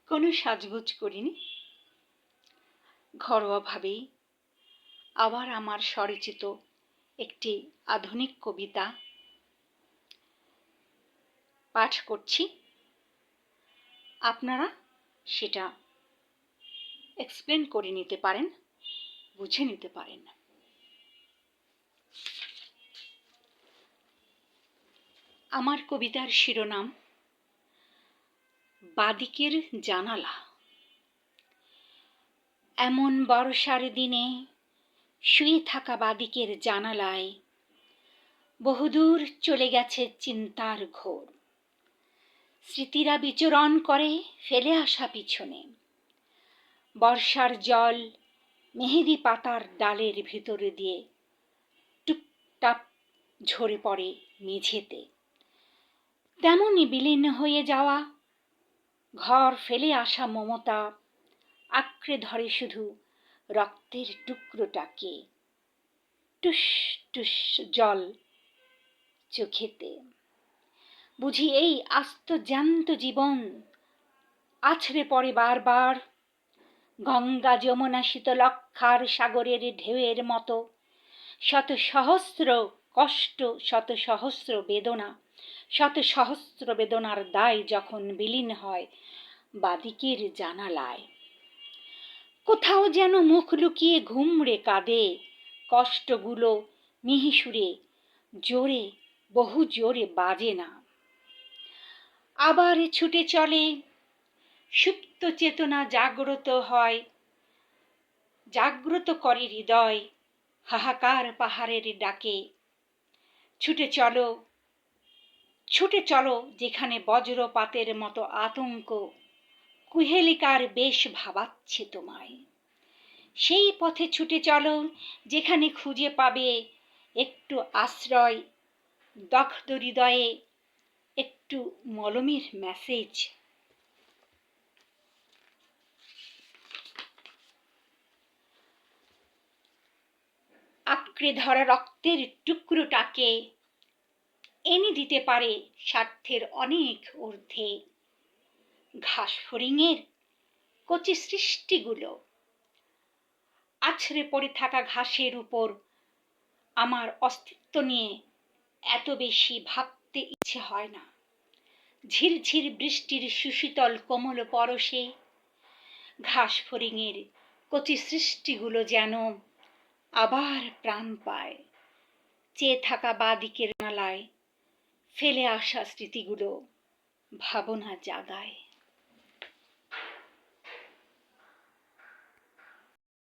কোনো সাজগোজ করিনি, ঘরোয়াভাবেই আবার আমার স্বরচিত একটি আধুনিক কবিতা পাঠ করছি। আপনারা সেটা এক্সপ্লেন করে নিতে পারেন, বুঝে নিতে পারেন। আমার কবিতার শিরোনাম বাদিকের জানালা। এমন বর্ষার দিনে শুয়ে থাকা বাদিকের জানালায় বহুদূর চলে গেছে চিন্তার ঘোর। স্মৃতিরা বিচরণ করে ফেলে আসা পিছনে। বর্ষার জল মেহেদি পাতার ডালের ভিতরে দিয়ে টুপটাপ ঝরে পড়ে মেঝেতে। তেমনি বিলীন হয়ে যাওয়া ঘর ফেলে আসা মমতা আঁকড়ে ধরে শুধু রক্তের টুকরোটাকে। টুস টুস জল চোখেতে। বুঝি এই আস্ত জ্যান্ত জীবন আছড়ে পড়ে বারবার গঙ্গা যমুনা শীতলক্ষার সাগরের ঢেউয়ের মতো। শত সহস্র কষ্ট, শত সহস্র বেদনা, শত সহস্র বেদনার দায় যখন বিলীন হয় বাদিকের জানালায়। কোথাও যেন মুখ লুকিয়ে ঘুমড়ে কাঁদে কষ্টগুলো মিহিসুরে, জোরে, বহু জোরে বাজে না। আবার ছুটে চলে সুপ্ত চেতনা, জাগ্রত হয়, জাগ্রত করে হৃদয় হাহাকার পাহাড়ের ডাকে। ছুটে চলো, ছুটে চলো যেখানে বজ্রপাতের মতো আতঙ্ক কুহেলিকার বেশ ভাবাচ্ছে তোমায়। সেই পথে ছুটে চলো যেখানে খুঁজে পাবে একটু আশ্রয়, দগ্ধ হৃদয়ে একটু মলমের মেসেজ। আঁকড়ে ধরা রক্তের টুকরোটাকে এনে দিতে পারে স্বার্থের অনেক ঊর্ধ্বে। ঘাস ফড়িংয়ের কচি সৃষ্টিগুলো আছড়ে পড়ে থাকা ঘাসের উপর আমার অস্তিত্ব নিয়ে এত বেশি ভাবতে ইচ্ছে হয় না। ঝিরঝির বৃষ্টির সুশীতল কোমল পরশে ঘাস ফড়িংয়ের কচি সৃষ্টিগুলো যেন আবার প্রাণ পায়। চেয়ে থাকা বাদিকের নালায় ফেলে আসা স্মৃতিগুলো ভাবনা জাগায়।